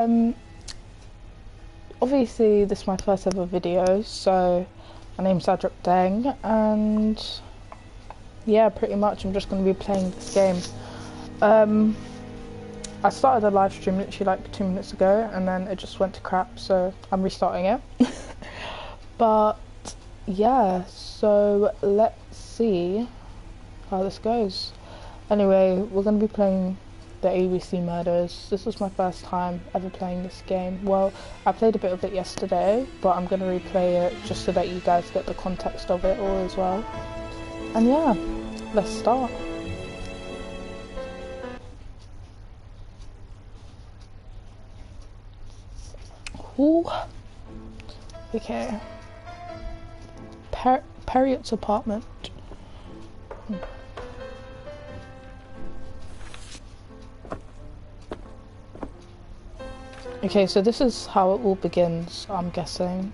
Um, Obviously this is my first ever video, so my name's Sadrop Deng, and yeah, pretty much I'm just going to be playing this game. I started a live stream literally like 2 minutes ago, and then it just went to crap, so I'm restarting it. But yeah, so let's see how this goes. Anyway, we're going to be playing the ABC Murders. This was my first time ever playing this game. Well, I played a bit of it yesterday, but I'm going to replay it just so that you guys get the context of it all as well. And yeah, let's start. Ooh. Okay. Perriot's apartment. Okay, so this is how it all begins, I'm guessing.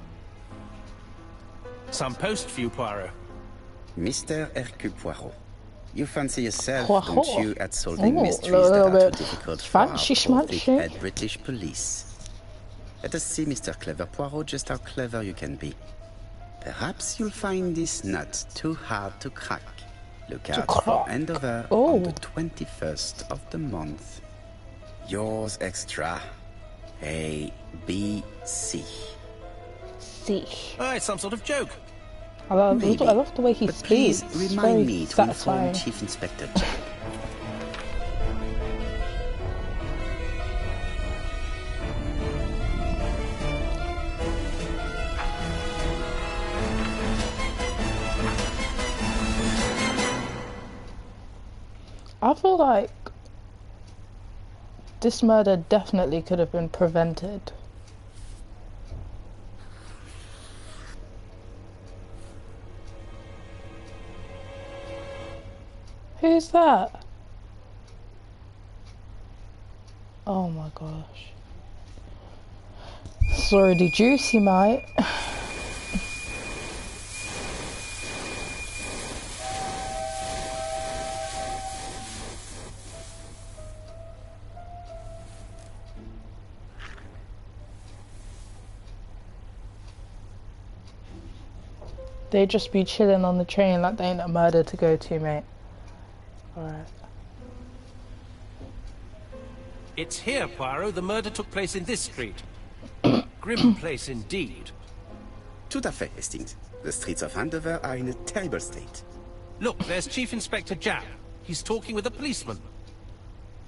Some post for you, Poirot. Mr. Hercule Poirot, you fancy yourself, Poirot. don't you, at solving mysteries a that little are bit too difficult for our fancy poor schmancy. thick-head British police? Let us see, Mr. Clever Poirot, just how clever you can be. Perhaps you'll find this nut too hard to crack. Look out for Andover on the 21st of the month. Yours extra. A, B, C. C. Oh, it's some sort of joke. I love the way he but speaks. Please remind me to satisfying. inform Chief Inspector Jack. I feel like this murder definitely could have been prevented. Who's that? Oh my gosh. It's already juicy, mate. They just be chilling on the train like they ain't a murder to go to, mate. Alright. It's here, Poirot. The murder took place in this street. Grim place indeed. Tout à fait, Hastings. The streets of Andover are in a terrible state. Look, there's Chief Inspector Jack. He's talking with a policeman.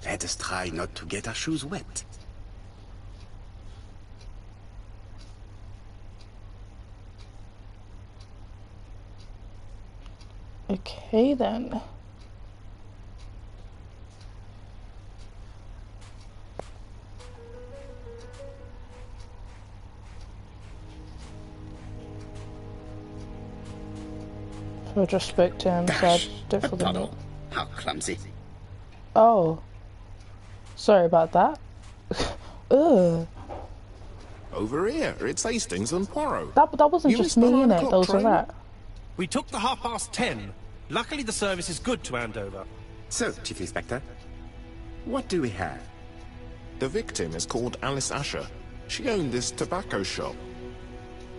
Let us try not to get our shoes wet. Okay then. So I just spoke to him, so I did for the Pardon. How clumsy. Oh. Sorry about that. Ugh. Over here, it's Hastings and Poirot. That wasn't just me, innit? That was a rat. We took the 10:30. Luckily, the service is good to Andover. So, Chief Inspector, what do we have? The victim is called Alice Asher. She owned this tobacco shop.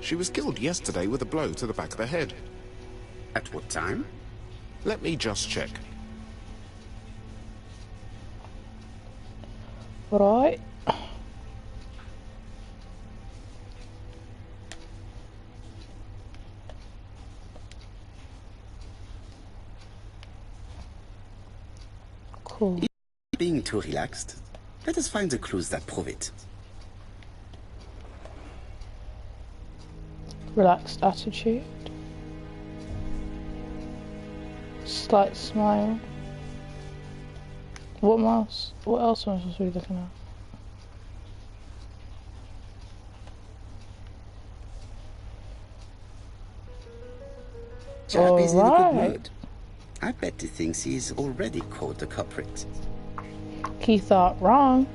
She was killed yesterday with a blow to the back of the head. At what time? Let me just check. Right. Cool. Being too relaxed, let us find the clues that prove it. Relaxed attitude. Slight smile. What else? What else am I supposed to be looking at? Jack is in a good Alright. mood. I bet he thinks he's already caught the culprit. He thought wrong.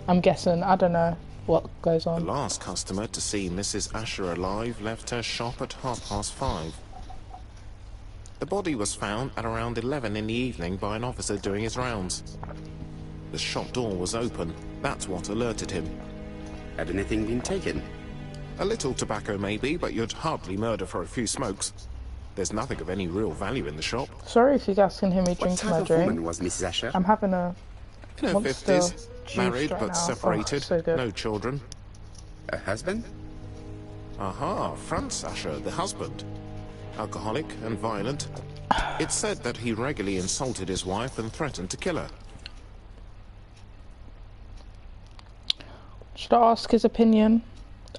I'm guessing. I don't know what goes The on. last customer to see Mrs. Asher alive left her shop at 5:30. The body was found at around 11 in the evening by an officer doing his rounds. The shop door was open. That's what alerted him. Had anything been taken? A little tobacco maybe, but you'd hardly murder for a few smokes. There's nothing of any real value in the shop. Sorry if you guys can hear me What drinking type my of woman drink. was Mrs. Asher? I'm having a In her Monster 50s, juice married right but now. separated, Oh, so good. no children. A husband? Aha, Franz Asher, the husband. Alcoholic and violent. It's said that he regularly insulted his wife and threatened to kill her. Should I ask his opinion?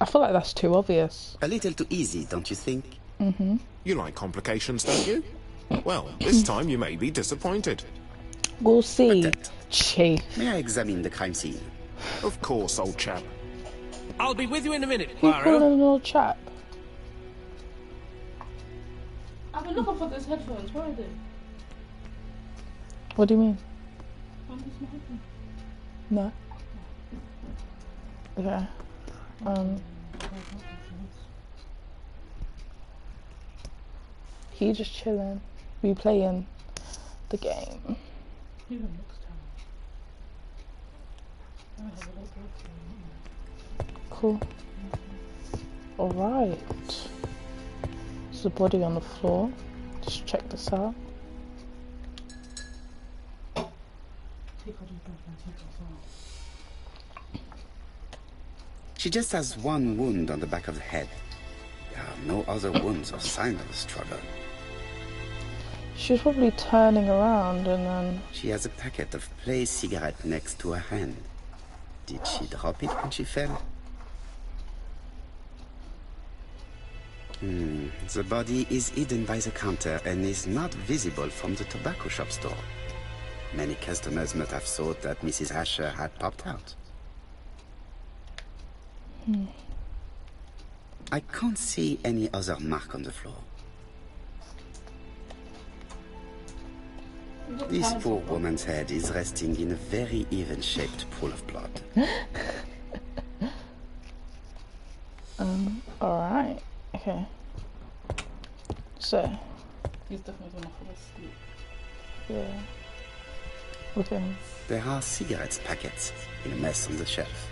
I feel like that's too obvious. A little too easy, don't you think? You like complications, don't you? Well, this time you may be disappointed. We'll see, Protect. Chief. May I examine the crime scene? Of course, old chap. I'll be with you in a minute, You calling Poirot. him an old chap? I've been looking for those headphones. Where are they? What do you mean? I'm just my headphones. No. Okay. He just chilling. We playing the game. Even next time. I have a little Cool. Alright. There's a body on the floor. Just check this out. take out your breath and take us out. She just has one wound on the back of the head. There are no other wounds or signs of a struggle. She was probably turning around and then... She has a packet of play cigarette next to her hand. Did she drop it when she fell? The body is hidden by the counter and is not visible from the tobacco shop store. Many customers must have thought that Mrs. Asher had popped out. I can't see any other mark on the floor. This poor woman's head is resting in a very even-shaped pool of blood. Alright. Okay. So, He's definitely gonna fall asleep. yeah. Look at him. There are cigarette packets in a mess on the shelf.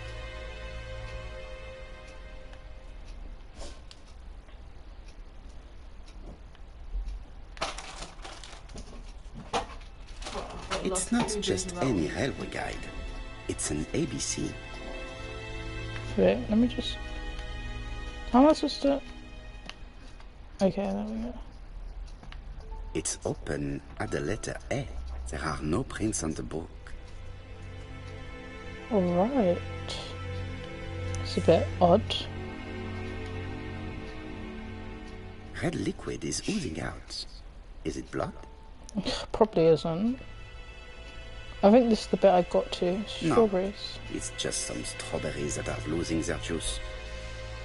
It's not just any railway guide. It's an ABC. Wait, let me just... How am I supposed to... Okay, there we go. It's open at the letter A. There are no prints on the book. Alright. It's a bit odd. Red liquid is oozing out. Is it blood? Probably isn't. I think this is the bit I got to. No. Strawberries. It's just some strawberries that are losing their juice.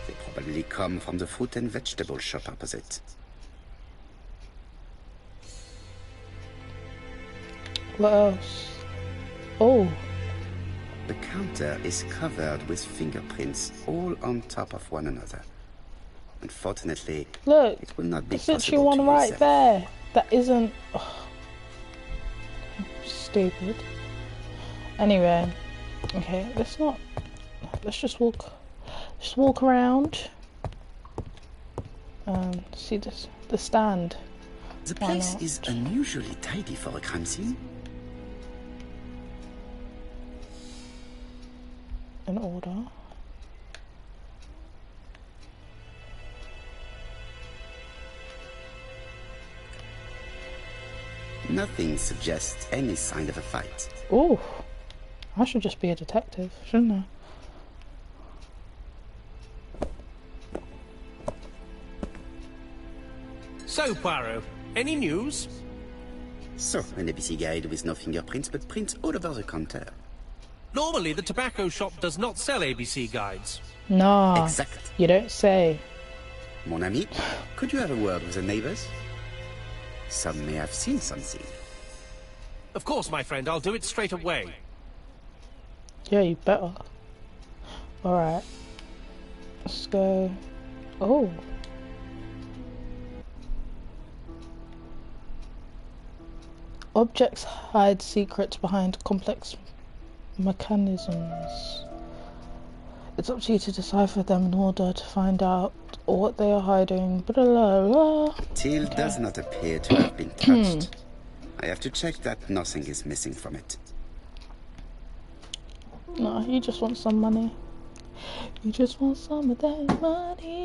They probably come from the fruit and vegetable shop opposite. What else? Oh, The counter is covered with fingerprints all on top of one another. Unfortunately, look. it will not be There's literally possible one to right use them. there. That isn't... Oh. Stupid. Anyway. Okay, let's not... Let's just walk... Just walk around. See this... The stand. The Why place not? is unusually tidy for a crime scene. In order. Nothing suggests any sign of a fight. Oh, I should just be a detective, shouldn't I? So, Poirot, any news? So, an ABC guide with no fingerprints, but prints all over the counter. Normally, the tobacco shop does not sell ABC guides. Nah, Exact. you don't say. Mon ami, could you have a word with the neighbors? Some may have seen something. Of course, my friend, I'll do it straight away. Yeah, you better. Alright. Let's go. Oh. Objects hide secrets behind complex mechanisms. It's up to you to decipher them in order to find out what they are hiding. Blah, blah, blah. Till does not appear to have been touched. I have to check that nothing is missing from it. No, you just want some money. You just want some of that money.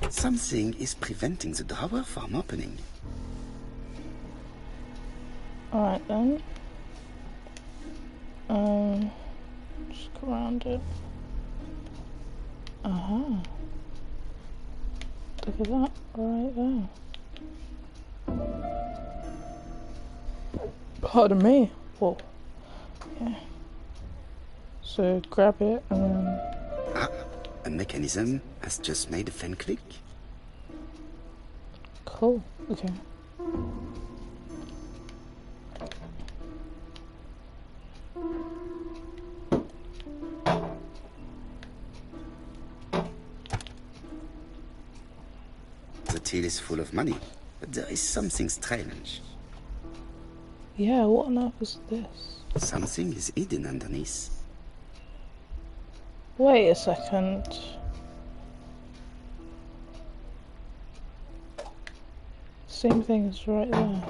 Something is preventing the drawer from opening. Alright then. Just go around it. Uh-huh. Look at that, right there. Pardon me. Whoa. Yeah. So grab it and then... Ah, a mechanism has just made a fan click. Cool. Okay. The till is full of money, but there is something strange. Yeah, what on earth is this? Something is hidden underneath. Wait a second. Same thing is right there.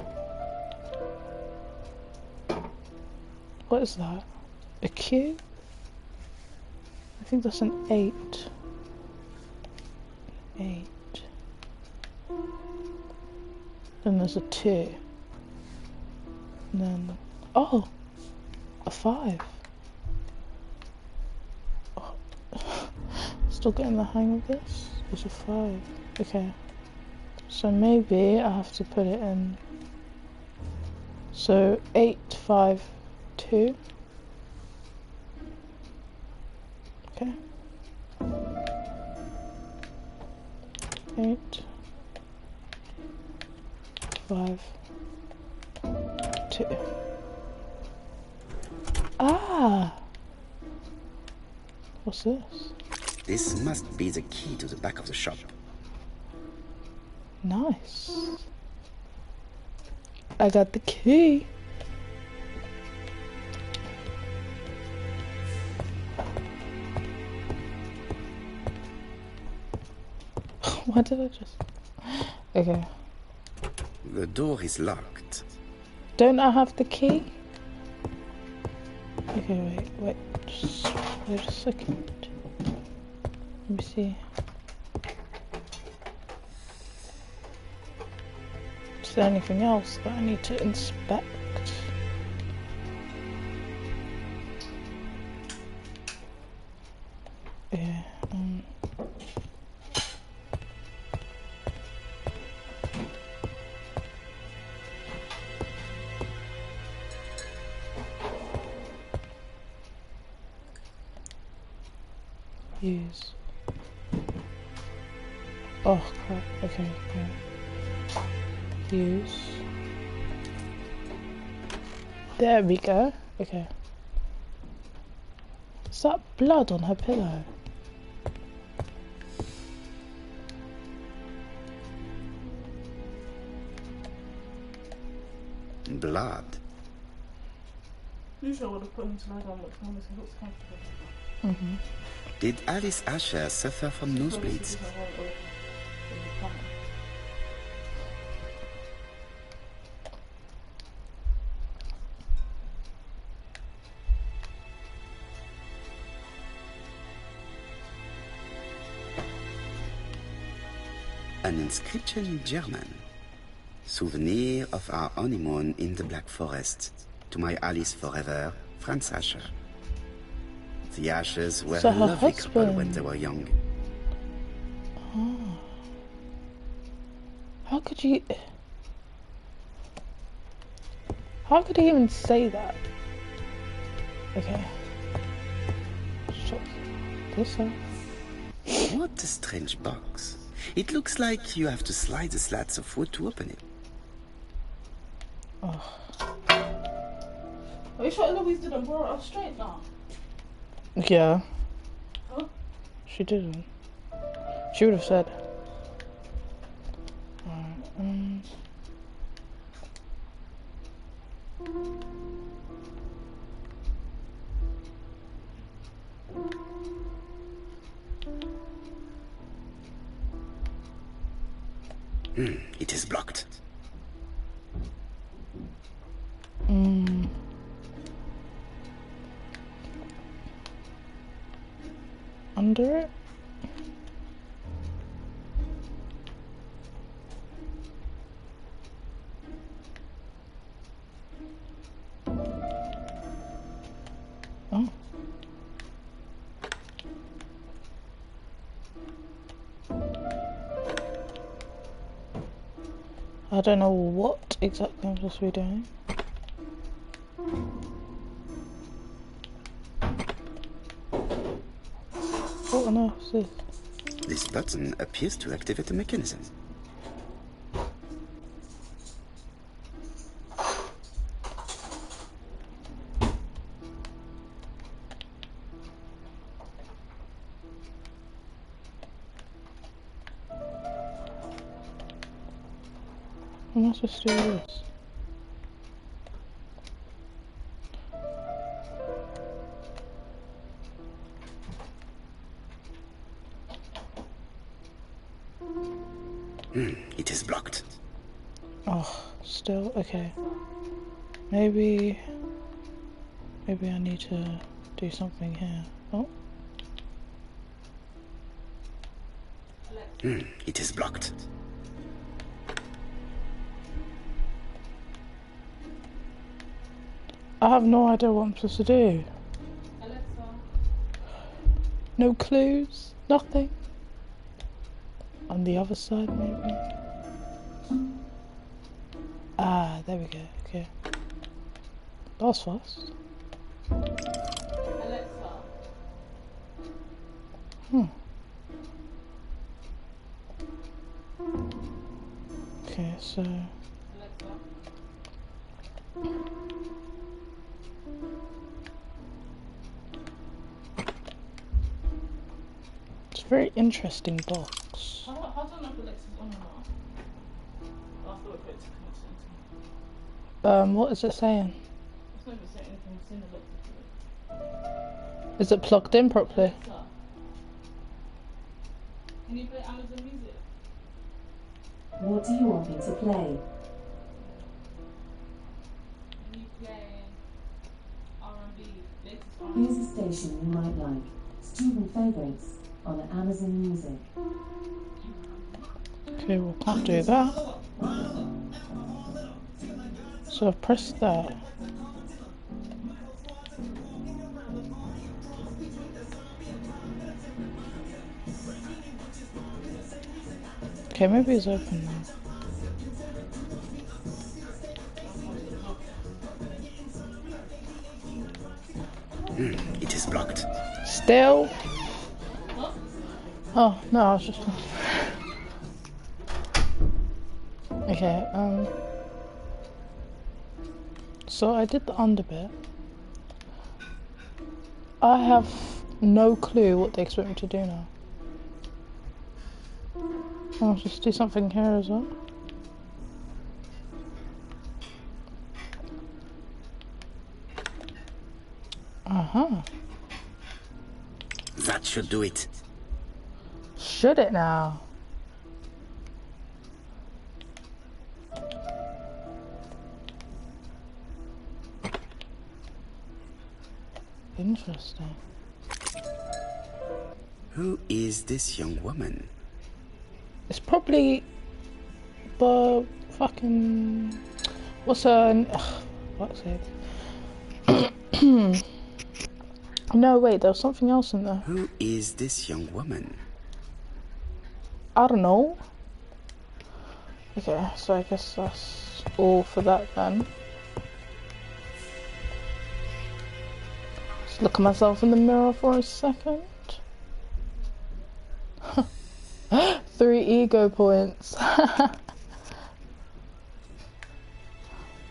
What is that? A Q? I think that's an 8. 8. Then there's a 2. And then... Oh! A 5. Oh. Still getting the hang of this? It's a 5. Okay. So maybe I have to put it in. So 8, 5, 2. Okay. 8, 5, 2. Ah! What's this? This must be the key to the back of the shop. Nice. I got the key. Why did I just... Okay. The door is locked. Don't I have the key? Okay, wait. Just wait a second. Let me see. Is there anything else that I need to inspect? Yeah, use. Oh crap, okay. Use. There we go. Okay. Is that blood on her pillow? Blood. Usually I would have put him to lie down, which one he looks comfortable. Mm-hmm. Did Alice Asher suffer from nosebleeds? An inscription in German. Souvenir of our honeymoon in the Black Forest. To my Alice forever, Franz Asher. The Ashers were So a her lovely couple husband. when they were young. Oh. How could you... How could he even say that? Okay. Shut this off. What a strange box. It looks like you have to slide the slats of wood to open it. Oh. Are you sure Eloise didn't borrow it off straight now? Yeah. Huh? She didn't. She would have said. Alright. It is blocked. Under it? Oh. I don't know what exactly I'm supposed to be doing. What on earth is this? This button appears to activate the mechanism. How am I supposed to do this? It is blocked. Oh, still? Okay. Maybe I need to do something here. Oh. It is blocked. I have no idea what I'm supposed to do. No clues, nothing. On the other side, maybe. Ah, there we go. Okay. That was fast. Okay, so. It's a very interesting box. I don't know if Alexa's on or not. I thought it put it to connection. What is it saying? It's not even saying anything. It's in Alexa to it. Is it plugged in properly? Alexa, can you play Amazon Music? What do you want me to play? Can you play R&B, latest R&B? Here's a station you might like. Student favorites on Amazon Music. Okay, we can't do that. So I've pressed that. Okay, maybe it's open now. It is blocked. Still? Oh, no, I was just... Okay, so I did the under bit. I have no clue what they expect me to do now. I'll just do something here as well. Uh-huh. That should do it. Should it now? Interesting. Who is this young woman? It's probably the fucking... What's her... Ugh, fuck's sake. No, wait, there was something else in there. Who is this young woman? I don't know. Okay, so I guess that's all for that then. Just look at myself in the mirror for a second. 3 ego points.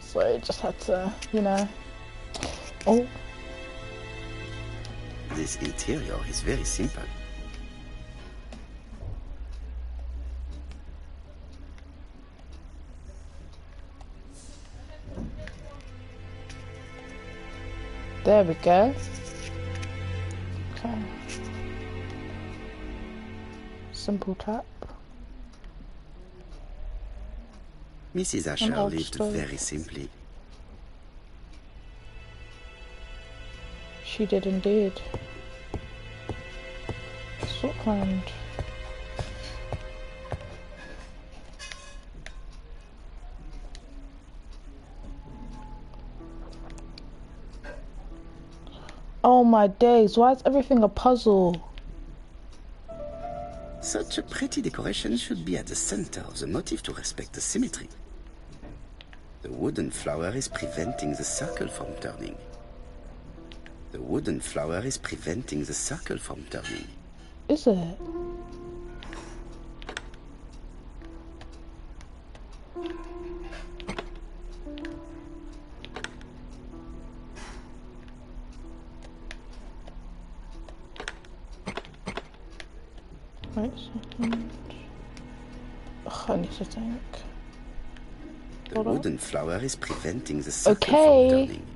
So I just had to, you know. Oh. This interior is very simple. There we go. Okay. Simple tap. Mrs. Asher An old lived stove. very simply. She did indeed. Scotland. Oh my days, why is everything a puzzle? Such a pretty decoration should be at the center of the motif to respect the symmetry. The wooden flower is preventing the circle from turning. The wooden flower is preventing the circle from turning. Is it? Wait a second. Ugh, I need to think. The Hold on. wooden flower is preventing the circle Okay. from turning.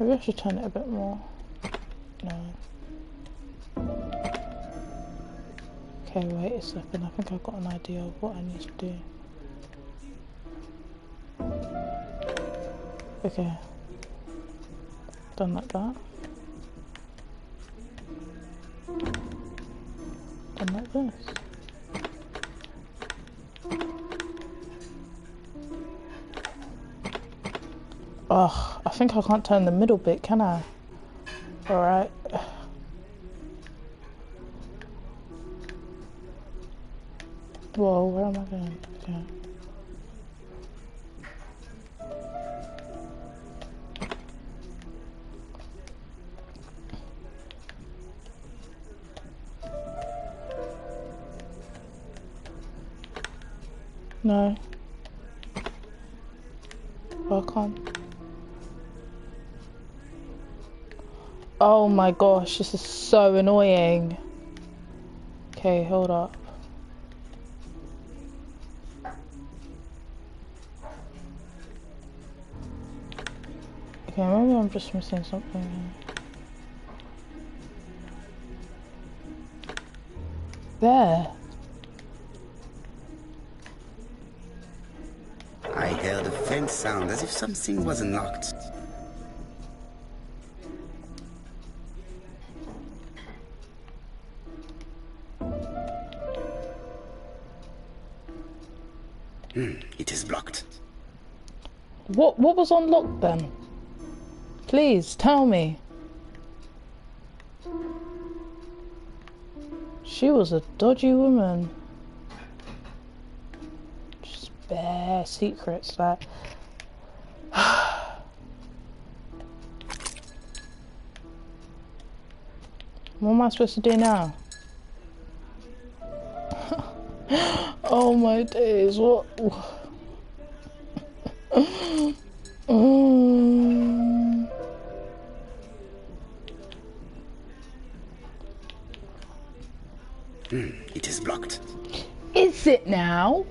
Maybe I should turn it a bit more. No. Okay, wait a second. I think I've got an idea of what I need to do. Okay. Done like that. Done like this. Oh, I think I can't turn the middle bit, can I? Alright. Whoa, where am I going? Okay. No. Work on. Oh my gosh, this is so annoying. Okay, hold up. Okay, maybe I'm just missing something. There. I heard a faint sound as if something was unlocked. It is blocked. What was unlocked then? Please tell me. She was a dodgy woman. Just bare secrets like. What am I supposed to do now? Oh my days, what? It is blocked. Is it now?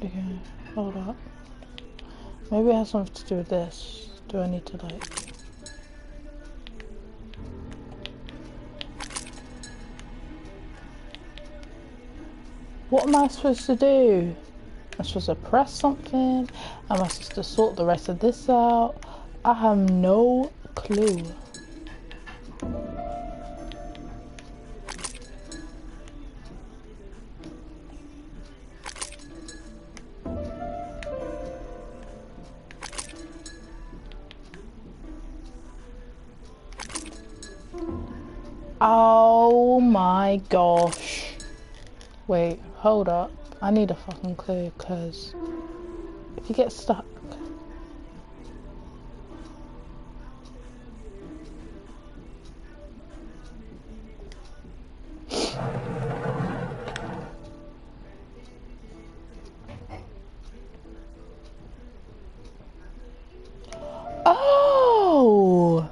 Okay, hold up. Maybe it has something to do with this. Do I need to like... What am I supposed to do? Am I supposed to press something? Am I supposed to sort the rest of this out? I have no clue. Oh my gosh. Wait, hold up. I need a fucking clue, because if you get stuck. Oh!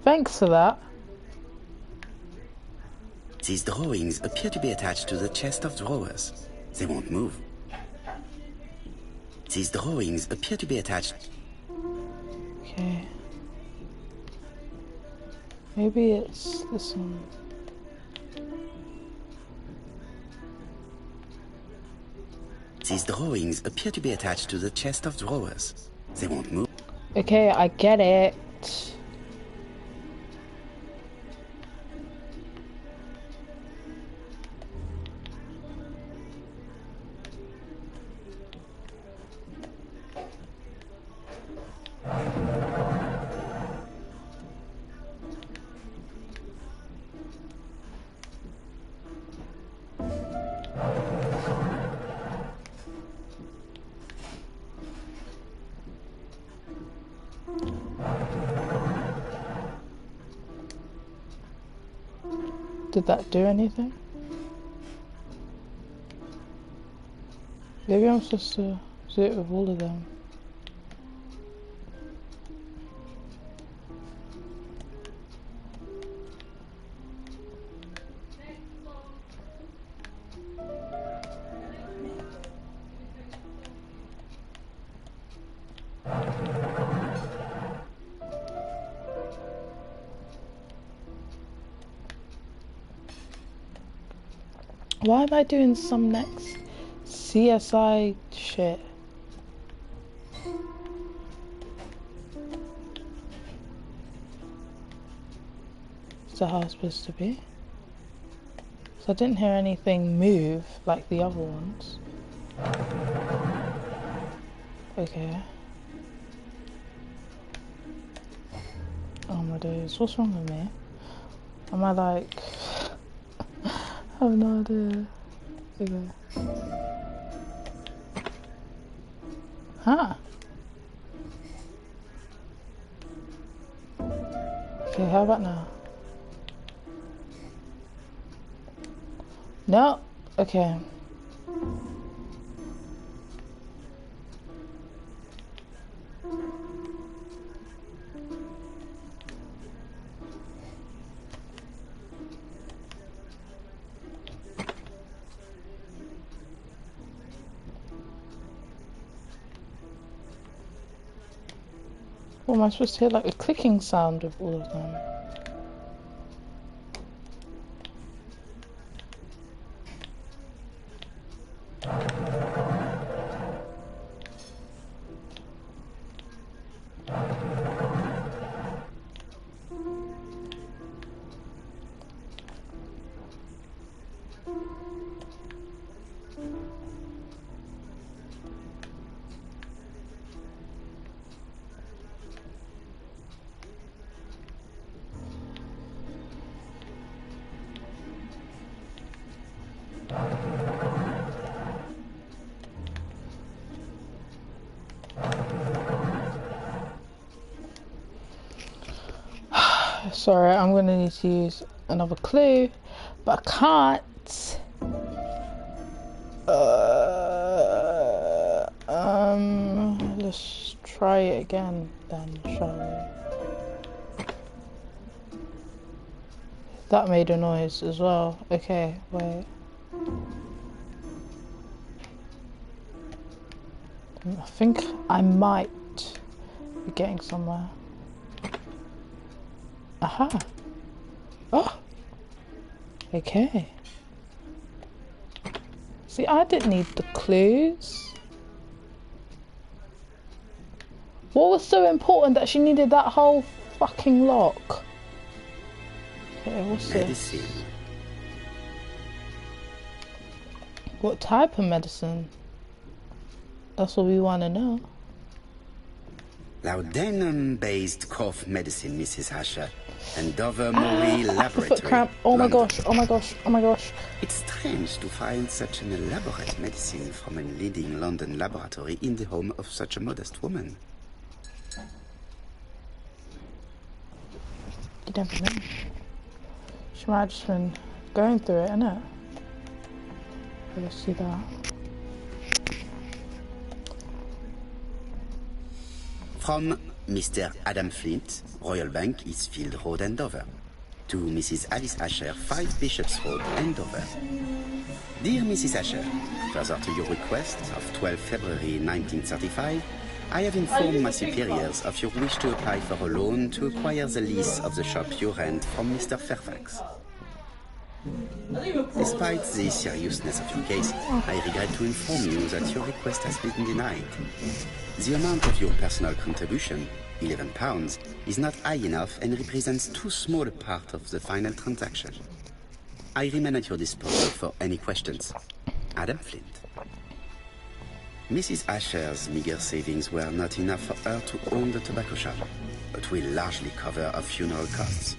Thanks for that. These drawings appear to be attached to the chest of drawers. They won't move. These drawings appear to be attached. Okay. Maybe it's this one. These drawings appear to be attached to the chest of drawers. They won't move. Okay, I get it. Did that do anything? Maybe I'm supposed to do it with all of them. Why am I doing some next CSI shit? Is that how it's supposed to be? So I didn't hear anything move like the other ones. Okay. Oh my days, what's wrong with me? Am I like... I have no idea. Okay. Huh. Okay, how about now? No. Okay. Well, am I supposed to hear like a clicking sound of all of them? Sorry, I'm gonna need to use another clue, but I can't. Let's try it again then, shall we? That made a noise as well. Okay, wait. I think I might be getting somewhere. Aha. Oh. Okay. See, I didn't need the clues. What was so important that she needed that whole fucking lock? Okay, what's this? Medicine. What type of medicine? That's what we want to know. Laudanum-based cough medicine, Mrs. Asher. And Dover Murray Laboratory. Foot cramp. Oh my London. gosh, oh my gosh, oh my gosh. It's strange to find such an elaborate medicine from a leading London laboratory in the home of such a modest woman. You never know. She might have just been going through it, innit? Let's see that. From Mr. Adam Flint, Royal Bank, Eastfield Road, Andover. To Mrs. Alice Asher, 5 Bishops Road, Andover. Dear Mrs. Asher, further to your request of 12 February 1935, I have informed my superiors of your wish to apply for a loan to acquire the lease of the shop you rent from Mr. Fairfax. Despite the seriousness of your case, I regret to inform you that your request has been denied. The amount of your personal contribution, £11, is not high enough and represents too small a part of the final transaction. I remain at your disposal for any questions. Adam Flint. Mrs. Asher's meager savings were not enough for her to own the tobacco shop, but will largely cover her funeral costs.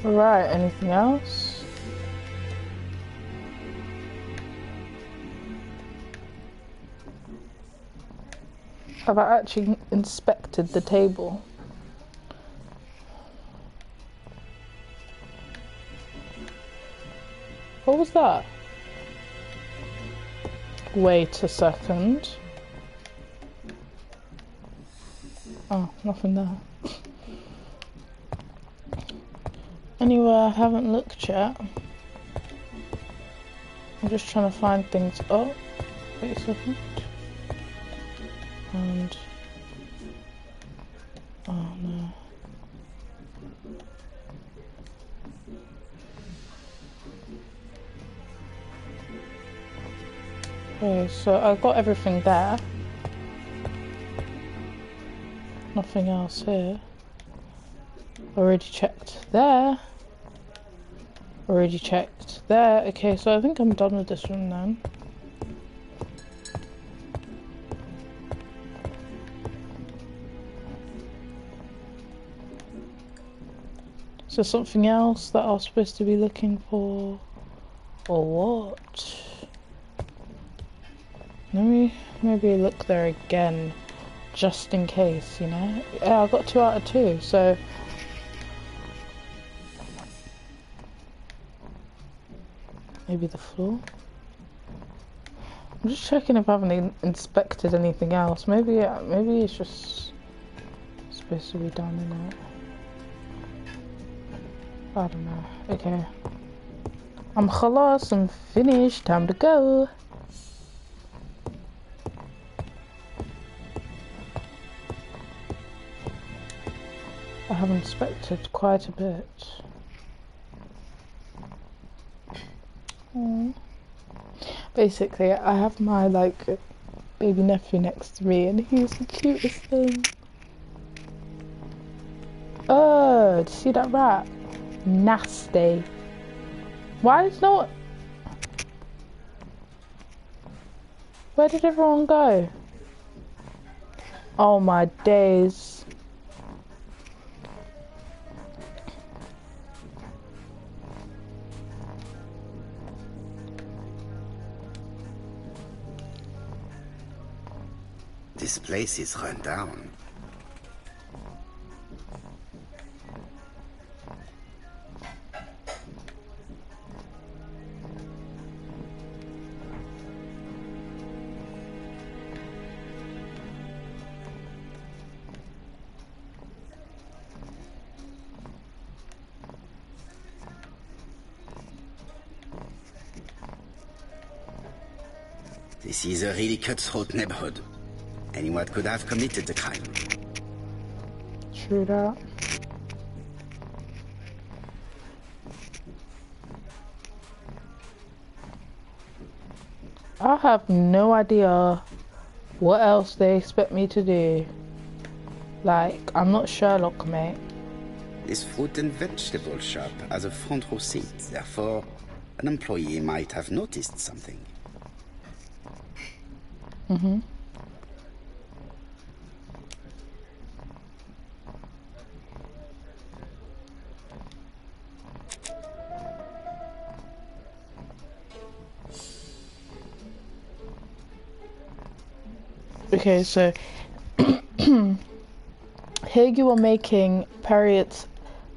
Right, anything else? Have I actually inspected the table? What was that? Wait a second. Oh, nothing there. Anywhere I haven't looked yet. I'm just trying to find things. Oh, wait a second. And oh no. Okay, so I've got everything there. Nothing else here. Already checked there. Already checked there. Okay, so I think I'm done with this one then. Is there something else that I was supposed to be looking for? Or what? Let me maybe look there again, just in case, you know? Yeah, I got 2 out of 2, so... Maybe the floor? I'm just checking if I haven't inspected anything else. Maybe it's just supposed to be done in it. I don't know. Okay. I'm khalas, I'm finished. Time to go. I have inspected quite a bit. Basically, I have my baby nephew next to me, and he's the cutest thing. Oh, did you see that rat? Nasty. Why is no one... Where did everyone go? Oh my days. This place is run down. This is a really cutthroat neighborhood. Anyone could have committed the crime. True that. I have no idea what else they expect me to do. Like, I'm not Sherlock, mate. This fruit and vegetable shop has a front row seat, therefore, an employee might have noticed something. Mm-hmm. Okay, so here you are making Perriot's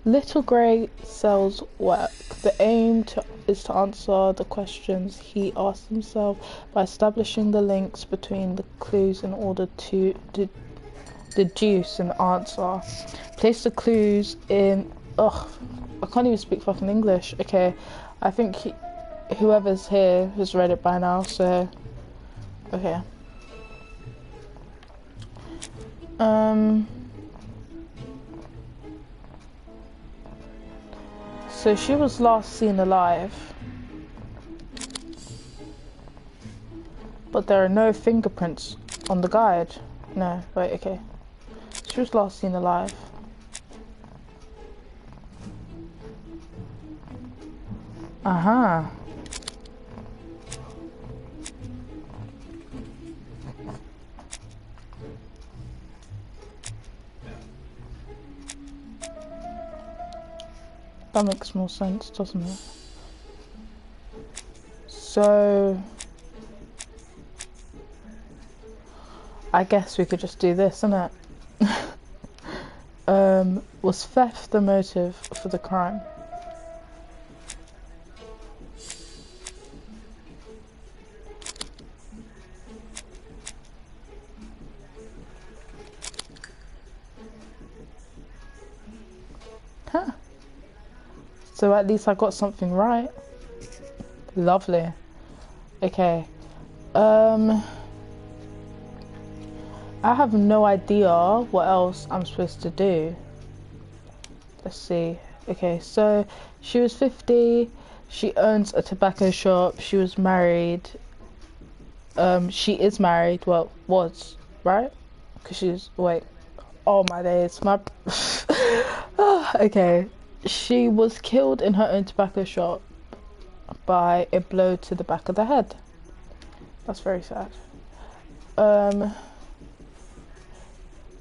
Little Grey Cell's work. The aim is to answer the questions he asked himself by establishing the links between the clues in order to deduce an answer. Place the clues in... Ugh, I can't even speak fucking English. Okay, I think whoever's here has read it by now, so... Okay. So she was last seen alive, but there are no fingerprints on the guide. No, wait, okay. She was last seen alive. Uh-huh. That makes more sense, doesn't it? So... I guess we could just do this, innit? Was theft the motive for the crime? Huh. So at least I got something right. Lovely. Okay. I have no idea what else I'm supposed to do. Let's see. Okay, so she was 50. She owns a tobacco shop. She was married. She is married. Well, was, right? Because she's... Wait. Oh my days. My... Okay. She was killed in her own tobacco shop by a blow to the back of the head. That's very sad.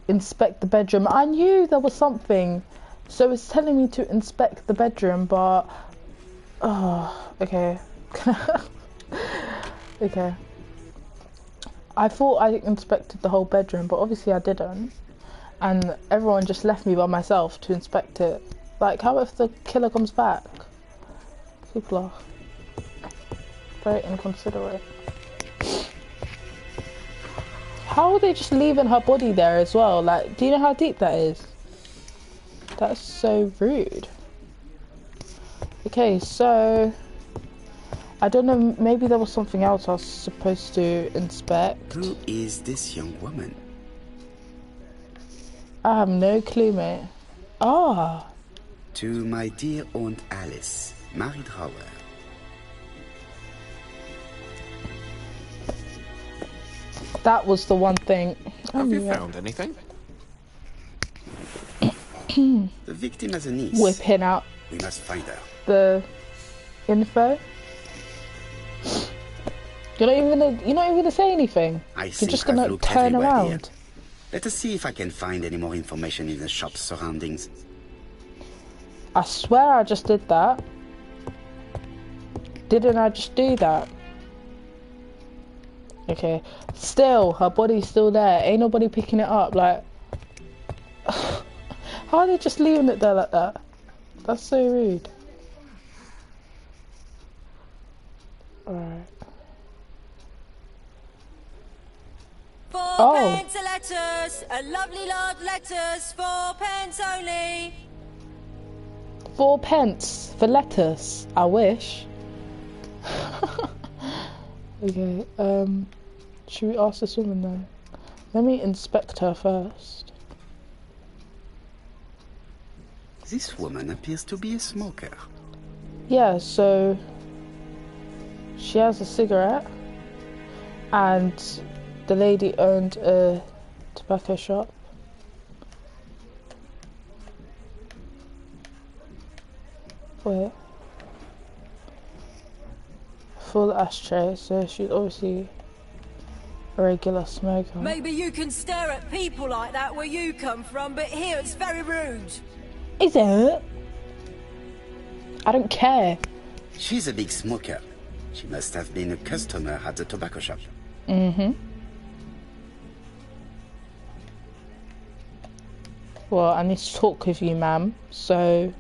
Inspect the bedroom. I knew there was something. So it's telling me to inspect the bedroom, but... Oh, okay. Okay. I thought I inspected the whole bedroom, but obviously I didn't. And everyone just left me by myself to inspect it. Like, how if the killer comes back? People are very inconsiderate. How are they just leaving her body there as well? Like, do you know how deep that is? That's so rude. Okay, so... I don't know, maybe there was something else I was supposed to inspect. Who is this young woman? I have no clue, mate. Ah! To my dear Aunt Alice, married Howard. That was the one thing. Have you found anything? The victim has a niece. Whipping out We must find her. the info. You're not even gonna say anything. I You're think just I've gonna looked turn everywhere around. here. Let us see if I can find any more information in the shop's surroundings. I swear I just did that. Didn't I just do that? Okay. Still, her body's still there. Ain't nobody picking it up. Like, how are they just leaving it there like that? That's so rude. Alright. 4 pence a letters, a lovely lot letters, 4 pence only. 4 pence for lettuce. I wish. Okay, should we ask this woman then? Let me inspect her first. This woman appears to be a smoker. Yeah, so she has a cigarette and the lady owned a tobacco shop. Wait. Full ashtray, so she's obviously a regular smoker. Maybe you can stare at people like that where you come from, but here it's very rude. Is it? I don't care. She's a big smoker. She must have been a customer at the tobacco shop. Mm-hmm. Well, I need to talk with you, ma'am. So...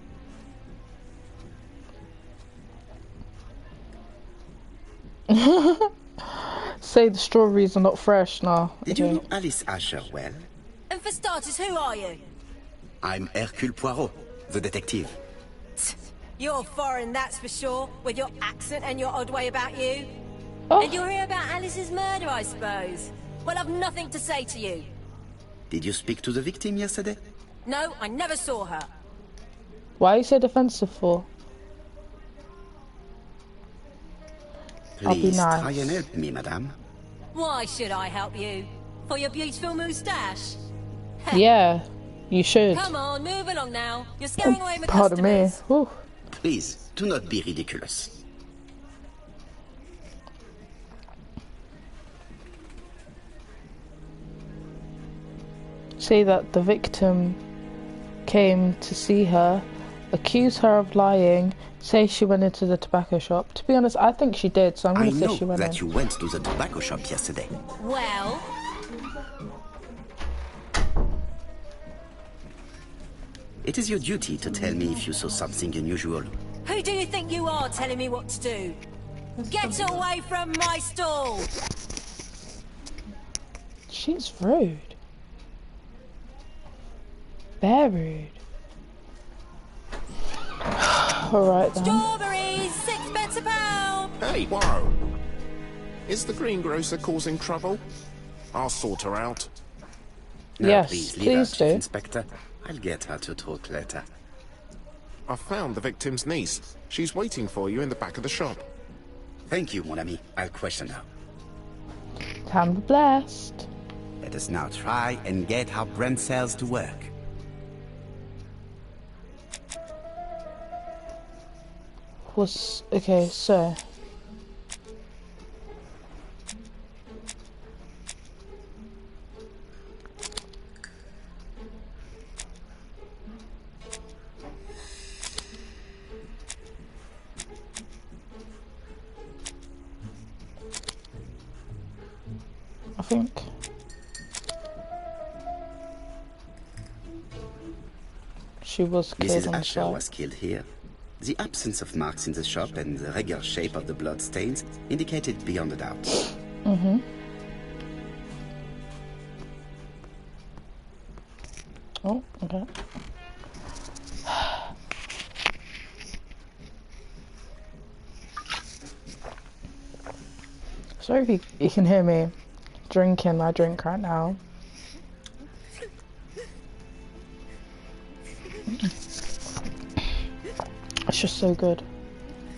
Say the strawberries are not fresh now. Did you know Alice Asher well? And for starters, who are you? I'm Hercule Poirot, the detective. You're foreign, that's for sure, with your accent and your odd way about you. Oh. And you're here about Alice's murder, I suppose. Well, I've nothing to say to you. Did you speak to the victim yesterday? No, I never saw her. Why are you so defensive for? I'll be Please nice. try and help me, madame. Why should I help you? For your beautiful moustache? Yeah, you should. Come on, move along now. You're scaring away my Pardon me. customers. Whew. Please, do not be ridiculous. Say that the victim came to see her, accuse her of lying, say she went into the tobacco shop. To be honest, I think she did, so I'm I going to say know she went that in. you went to the tobacco shop yesterday. Well, It is your duty to tell me if you saw something unusual. who do you think you are telling me what to do? Get away from my stall! She's rude. Very rude. Alright then. Strawberries, 6 pence a pound! Hey, Poirot. Is the greengrocer causing trouble? I'll sort her out. Now, Yes, please leave her, please Chief do. Inspector. I'll get her to talk later. I found the victim's niece. She's waiting for you in the back of the shop. Thank you, mon ami. I'll question her. Time to be blessed. Let us now try and get our brain cells to work. Was okay, so I think she was killed Mrs. on the Asher side. was killed here. The absence of marks in the shop and the regular shape of the blood stains indicated beyond a doubt. Mm-hmm. Oh, okay. Sorry if you can hear me drinking my drink right now. It's just so good.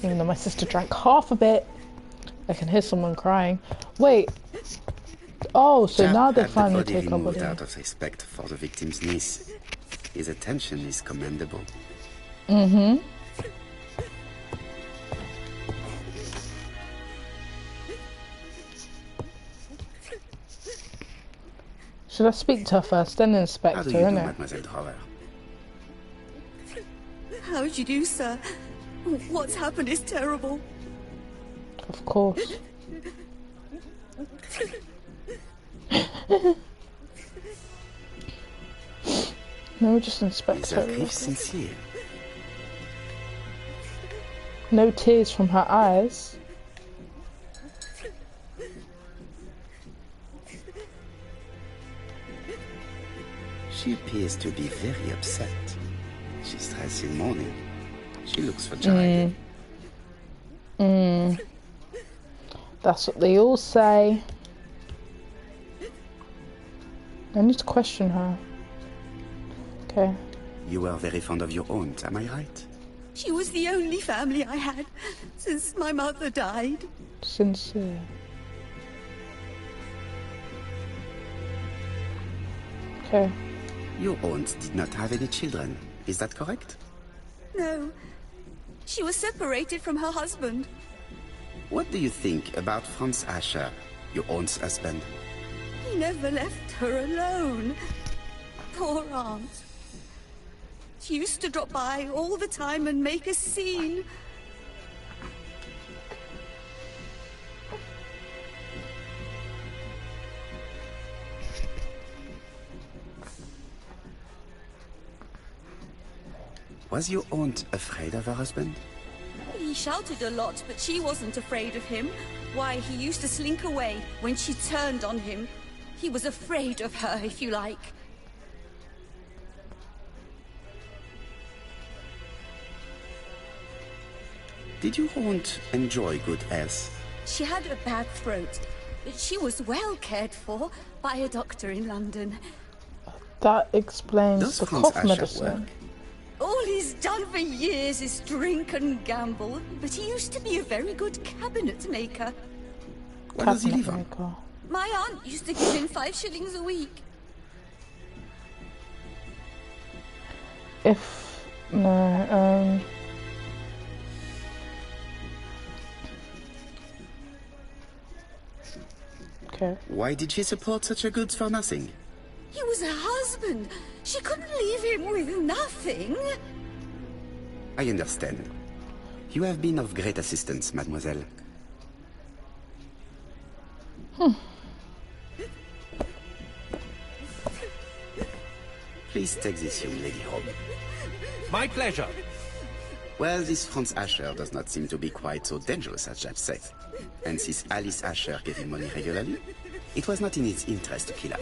Even though my sister drank half of it, I can hear someone crying. Wait. Oh, so Jack now they had the finally body take her removed body. out of respect for the victim's niece. His attention is commendable. Mm-hmm. Should I speak to her first, then inspect How her, do you do, innit? Mademoiselle Drower? How did you do, sir? What's happened is terrible. Of course. No, just inspect Is her. her real grief quick. sincere? No tears from her eyes. She appears to be very upset. She's dressed in mourning. She looks fragile. That's what they all say. I need to question her. Okay. You were very fond of your aunt, am I right? She was the only family I had since my mother died. Sincere. Okay. Your aunt did not have any children, is that correct? No, she was separated from her husband. What do you think about Franz Asher, your aunt's husband? He never left her alone. Poor aunt. She used to drop by all the time and make a scene. Was your aunt afraid of her husband? He shouted a lot, but she wasn't afraid of him. Why, he used to slink away when she turned on him. He was afraid of her, if you like. Did your aunt enjoy good health? She had a bad throat, but she was well cared for by a doctor in London. That explains Does the Franz cough Asher medicine. work? All he's done for years is drink and gamble, but he used to be a very good cabinet maker. Where does he Cabinet live on? maker. My aunt used to give him 5 shillings a week. Okay. Why did she support such a goods for nothing? He was her husband. She couldn't leave him with nothing. I understand. You have been of great assistance, mademoiselle. Please take this young lady home. My pleasure. Well, this Franz Asher does not seem to be quite so dangerous as Jack said. And since Alice Asher gave him money regularly, it was not in his interest to kill her.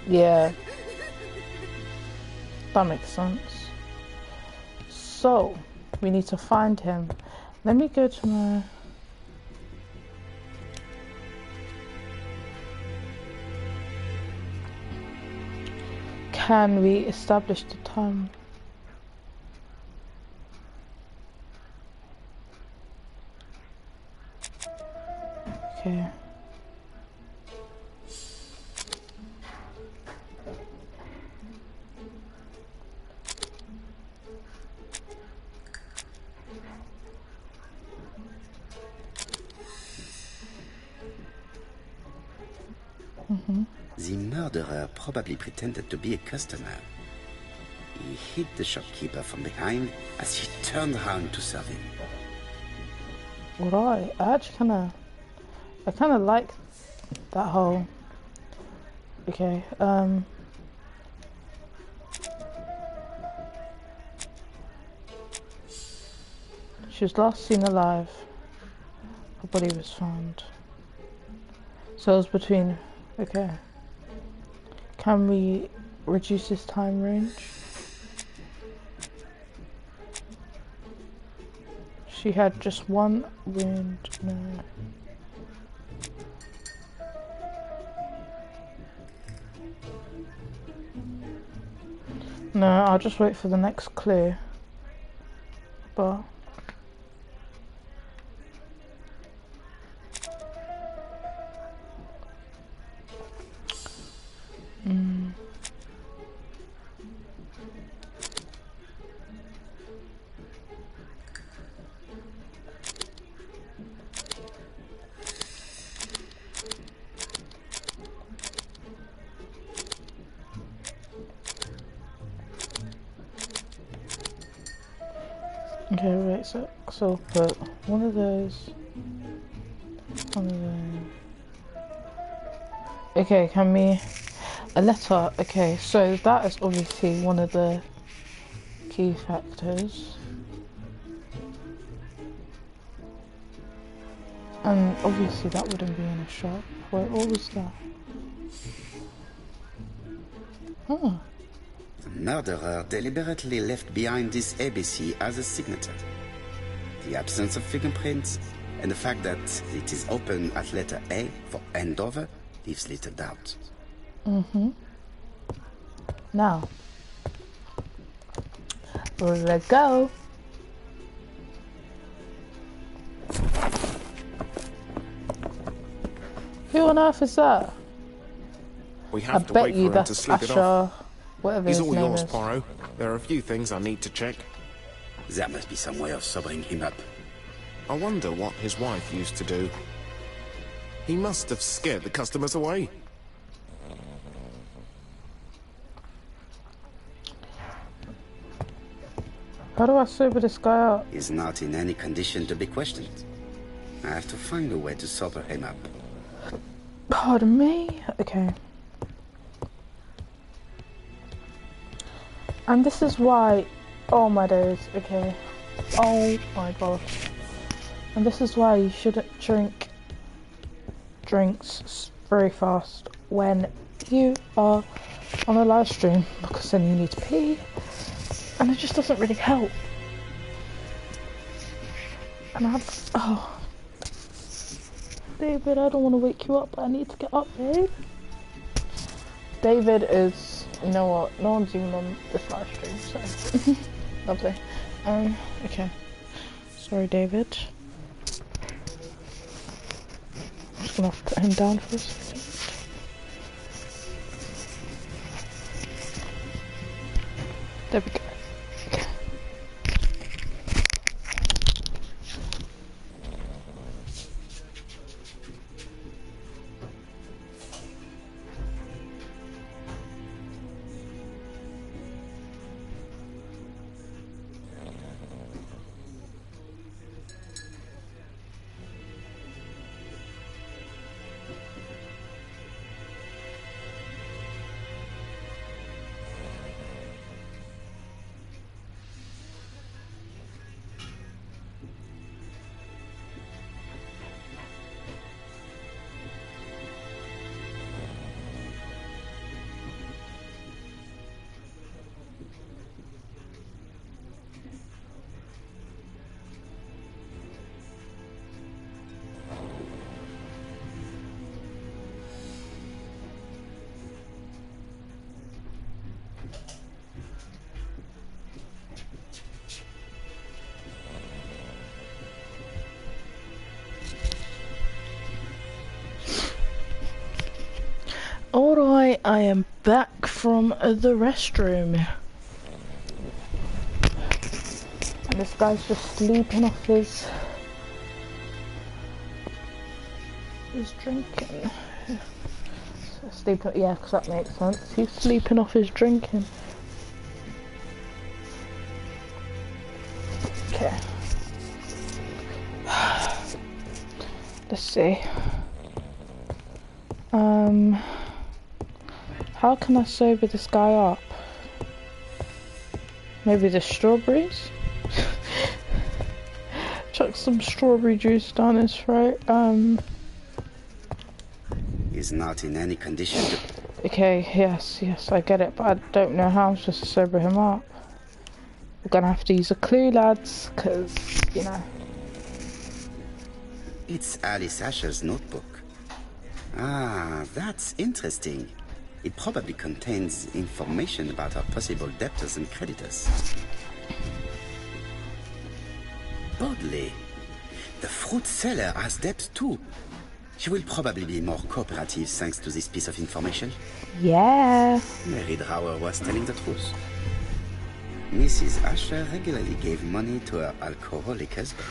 Yeah. That makes sense. So, we need to find him. Let me go to my... Can we establish the time? Okay. The murderer probably pretended to be a customer. He hit the shopkeeper from behind as he turned around to serve him. Right, I kind of like that whole... Okay, she was last seen alive. Her body was found. So it was between... Okay. Can we reduce this time range? She had just one wound. No. No, I'll just wait for the next clue. But... Okay, wait, so I'll put one of those, one of those. Okay, can we, a letter, okay, so that is obviously one of the key factors. And obviously that wouldn't be in a shop. Wait, what was that? Huh. The murderer deliberately left behind this ABC as a signature. The absence of fingerprints and the fact that it is open at letter A for Andover leaves little doubt. Now, let's go. Who on earth is that? We I have to bet wait you for him to that's sleep it off. Asher, whatever He's his all name yours, is. Poirot. There are a few things I need to check. There must be some way of sobering him up. I wonder what his wife used to do. He must have scared the customers away. How do I sober this guy up? He's not in any condition to be questioned. I have to find a way to sober him up. Pardon me? Okay. And this is why Oh my days, okay. Oh my gosh. And this is why you shouldn't drink drinks very fast when you are on a live stream, because then you need to pee and it just doesn't really help. And David, I don't want to wake you up, but I need to get up, babe. David is, you know what, no one's even on this live stream, so lovely. Okay. Sorry, David. I'm just gonna have to put him down for a second. There we go. Okay. Alright, I am back from the restroom. And this guy's just sleeping off his drinking. Sleeping, yeah, because that makes sense. He's sleeping off his drinking. Okay. Let's see. How can I sober this guy up? Maybe the strawberries? Chuck some strawberry juice down his throat. He's not in any condition to... Okay, yes, I get it, but I don't know how I'm supposed to sober him up. We're gonna have to use a clue, lads, because, you know. It's Alice Asher's notebook. Ah, that's interesting. It probably contains information about our possible debtors and creditors. Bodley, the fruit seller has debt too. She will probably be more cooperative thanks to this piece of information. Yeah. Mary Drower was telling the truth. Mrs. Asher regularly gave money to her alcoholic husband.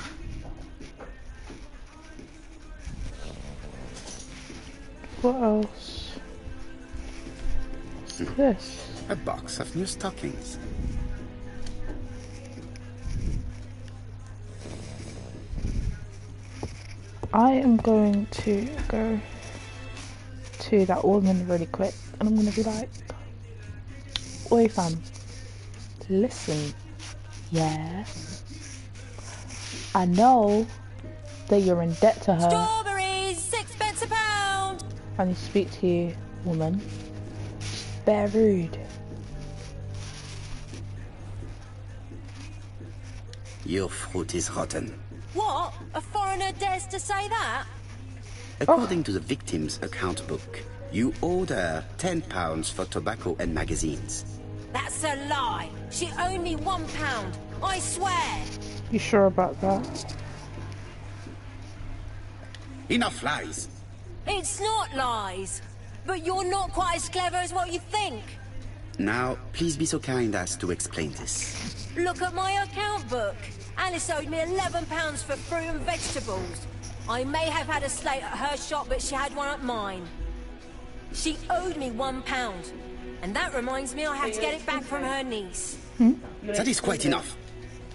What else? What's this? A box of new stockings. I am going to go to that woman really quick and I'm going to be like, oi fam, listen, yeah, I know that you're in debt to her. Strawberries, 6 pence a pound. I need to speak to you, woman. Bare rude. Your fruit is rotten. What? A foreigner dares to say that? According to the victim's account book, you owed her £10 for tobacco and magazines. That's a lie. She owed me £1, I swear. You sure about that? Enough lies! It's not lies. But you're not quite as clever as what you think. Now, please be so kind as to explain this. Look at my account book. Alice owed me £11 for fruit and vegetables. I may have had a slate at her shop, but she had one at mine. She owed me £1. And that reminds me I have to get it back from her niece. That is quite enough.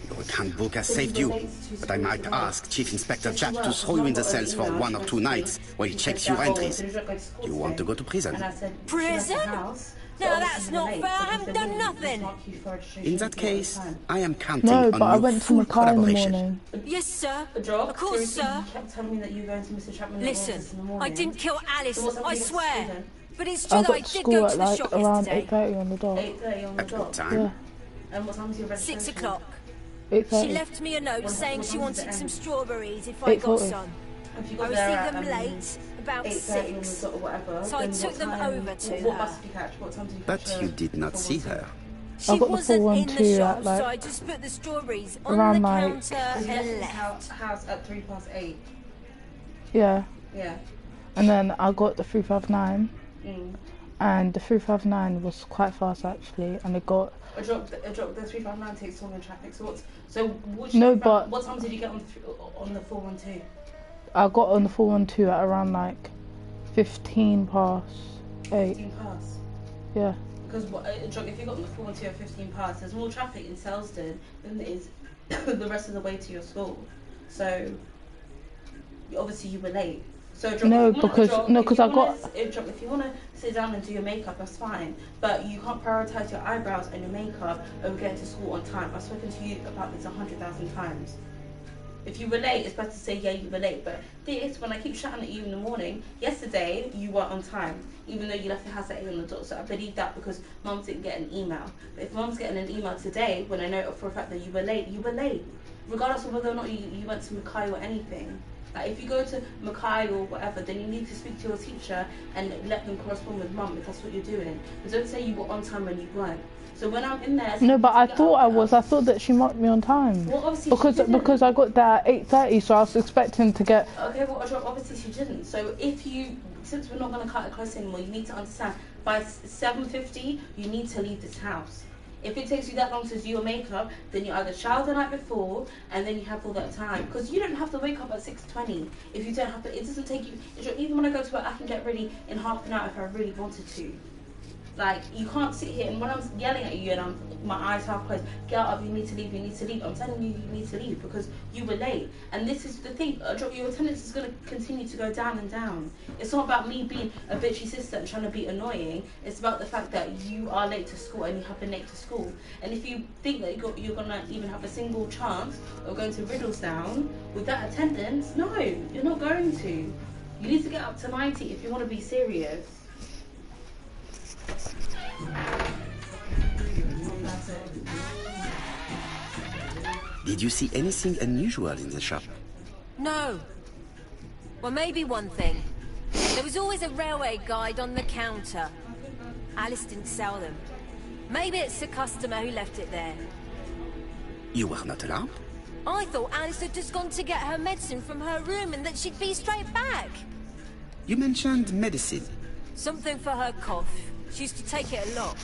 Your account book has saved you, but I might ask Chief Inspector Japp to throw you in the cells for 1 or 2 nights while he checks your entries. You want to go to prison? Prison? Now that's not fair. I haven't done nothing. In that case, I am counting No, on but I your went to full Mackay in the collaboration. morning. Yes, sir. A job? Of course, Seriously, sir. You kept telling me that you were going to Mr. Chapman Listen, in the morning. I didn't kill Alice, So what time I did you get to swear. school then? But it's true I that I got to did school go at to the like shop around yesterday. 8:30 on the dot. 8:30 on the A good dot. time. Yeah, And what time was your registration? 6 o'clock. 8:30. She left me a note saying what she time wanted did it some end? strawberries if I got 8:40. some. If you I got there received at them late, about 8:30 on the 6. dot or whatever, So I then took what them time- over to What her. bus did you catch? What time did you catch? But you did not see her. She I got the wasn't in the 412 shop, at, like, so I just put the strawberries on around, the like- counter You left and his left. house at 8:03. Yeah, Yeah. and then I got the 359, Mm. and the 359 was quite fast actually, and it got A drop. The 359 takes long in traffic. So which No, 359 but- what time did you get on the 412? I got on the 412 at around like 15 past 8. 15 past. Yeah. Because if you got on the 412 at 15 past, there's more traffic in Selsdon than there is the rest of the way to your school. So obviously you were late. So No, if you wanna because- drop- no, if 'cause you I got- wanna- if you want to sit down and do your makeup, that's fine. But you can't prioritize your eyebrows and your makeup over getting to school on time. I've spoken to you about this 100,000 times. If you were late, it's better to say, yeah, you were late. But this, when I keep shouting at you in the morning, yesterday you were on time, even though you left the house at 8 on the dot. So I believe that because Mum didn't get an email. But if Mum's getting an email today, when I know for a fact that you were late, you were late. Regardless of whether or not you went to Mackay or anything. Like, if you go to Mackay or whatever, then you need to speak to your teacher and let them correspond with Mum if that's what you're doing. But don't say you were on time when you weren't. So when I'm in there... No, but I thought I was. I thought that she marked me on time. Well, obviously because she didn't. because I got there at 8:30, so I was expecting to get. Okay, well, obviously she didn't. So since we're not going to cut it close anymore, you need to understand, by 7:50, you need to leave this house. If it takes you that long to do your makeup, then you either shower the night before, and then you have all that time. Because you don't have to wake up at 6:20 if you don't have to. It doesn't take you. Even when I go to work, I can get ready in half an hour if I really wanted to. Like, you can't sit here and when I'm yelling at you and my eyes half closed, get up, you need to leave, you need to leave. I'm telling you, you need to leave because you were late. And this is the thing, your attendance is going to continue to go down and down. It's not about me being a bitchy sister and trying to be annoying. It's about the fact that you are late to school and you have been late to school. And if you think that you're going to even have a single chance of going to Riddlesdown with that attendance, no, you're not going to. You need to get up to 90 if you want to be serious. Did you see anything unusual in the shop? No. Well, maybe one thing. There was always a railway guide on the counter. Alice didn't sell them. Maybe it's the customer who left it there. You were not alarmed? I thought Alice had just gone to get her medicine from her room and that she'd be straight back. You mentioned medicine. Something for her cough. She used to take it a lot.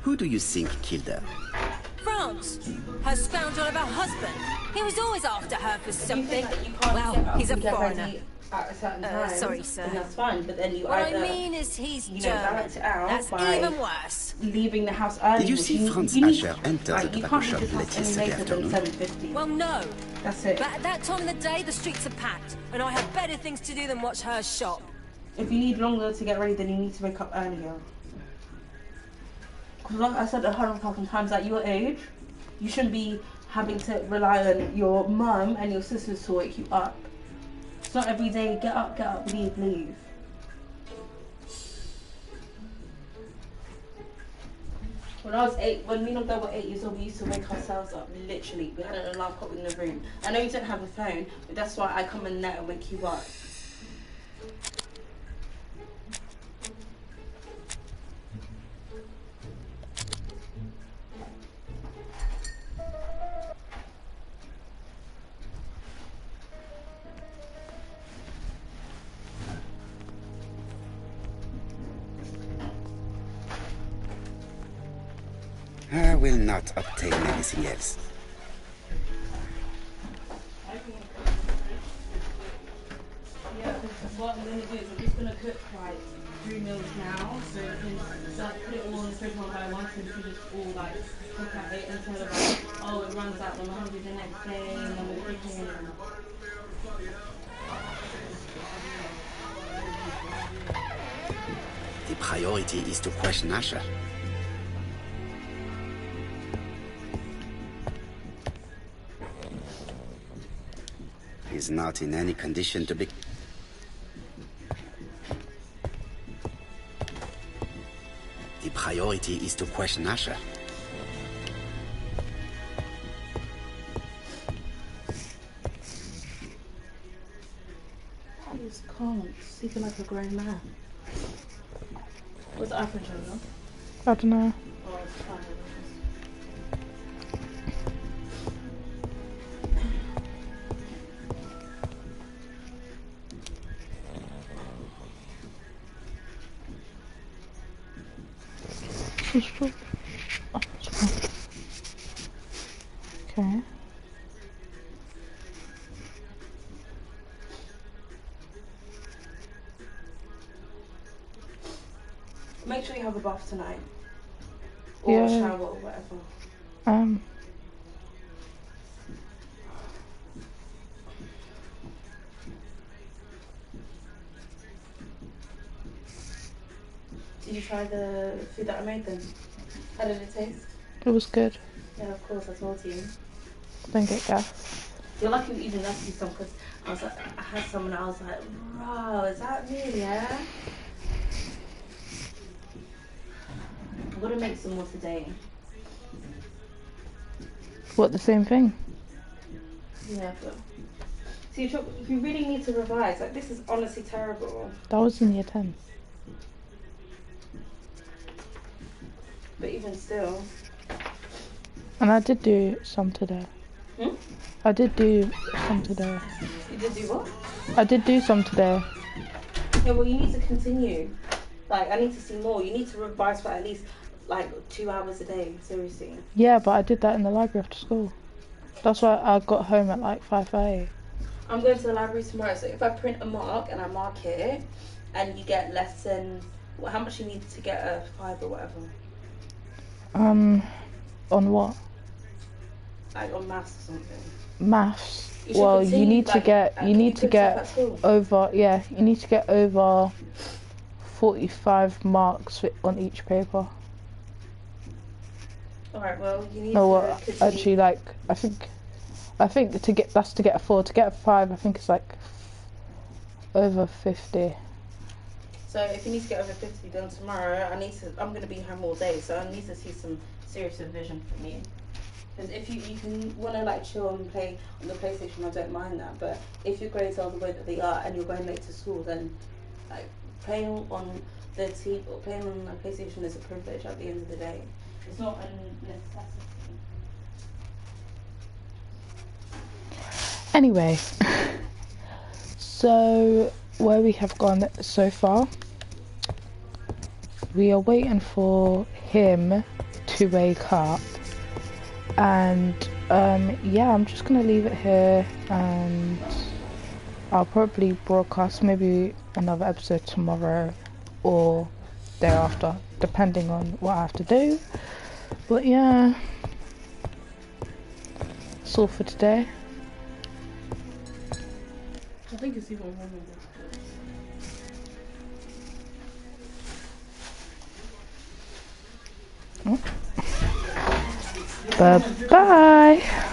Who do you think killed her? France, her scoundrel of a husband. He was always after her for something. Well, Well, he's a foreigner. At a certain time, sorry, sir. then that's fine. But then you What either, I mean is he's you know, German. direct it out That's by even worse. leaving the house early. Did you which see Franz need- Asher enter like, the you tobacco can't shop leave late this house yesterday any later than afternoon? 7:50. Well, no. That's it. But at that time of the day, the streets are packed, and I have better things to do than watch her shop. If you need longer to get ready, then you need to wake up earlier. Because like I said 100,000 times, at your age, you shouldn't be having to rely on your mum and your sisters to wake you up. It's not every day, get up, leave. When I was 8, when me and my girl were 8 years old, we used to wake ourselves up, literally. We had an alarm clock in the room. I know you don't have a phone, but that's why I come in there and wake you up. I will not obtain anything else. Yeah, what I'm going to do is I'm just going to cook like 3 meals now, so you can put it all in the fridge one by one, so you can just all like cook at it instead of like, oh, it runs out, then I'm hungry the next day, and then we're cooking. T'es priority is to question Asher. He's not in any condition to be... The priority is to question Asher. I just can't. Speaking like a grown man. What's the iPhone channel? I don't know. Oh, it's fine. Oh, it's fine. Okay. Make sure you have a bath tonight. Or a Yeah. shower or whatever. Did you try the food that I made then? How did it taste? It was good. Yeah, of course, I told you. Don't get gas. You're lucky you even left me some because I was like, I had some and I was like, wow, is that me, yeah? I'm gonna make some more today. What, the same thing? Yeah, but see, you really need to revise. Like, this is honestly terrible. That was in year 10. But even still. And I did do some today. Hmm? I did do some today. You did do what? I did do some today. Yeah, well, you need to continue. Like, I need to see more. You need to revise for at least, like, 2 hours a day. Seriously. Yeah, but I did that in the library after school. That's why I got home at like 5:30. I'm going to the library tomorrow, so if I print a mark and I mark it, and you get less than, well, how much you need to get a 5 or whatever? On what? Like on maths or something. Maths. You should Well, you continue, need to like, get can you print stuff at school? over. Yeah, you need to get over 45 marks on each paper. Alright, well, you need No, to what? continue. Actually, like I think to get a 4. To get a 5, I think it's like over 50. So if you need to get over 50 done tomorrow, I'm going to be home all day, so I need to see some serious revision from you. Because if you can want to like chill and play on the PlayStation, I don't mind that. But if your grades are the way that they are and you're going late to school, then like playing on the TV or playing on the PlayStation is a privilege at the end of the day. It's not a necessity. Anyway, so where we have gone so far, we are waiting for him to wake up, and yeah, I'm just gonna leave it here, and I'll probably broadcast maybe another episode tomorrow or day after, depending on what I have to do. But yeah, that's all for today. I think it's even more than this. Bye bye.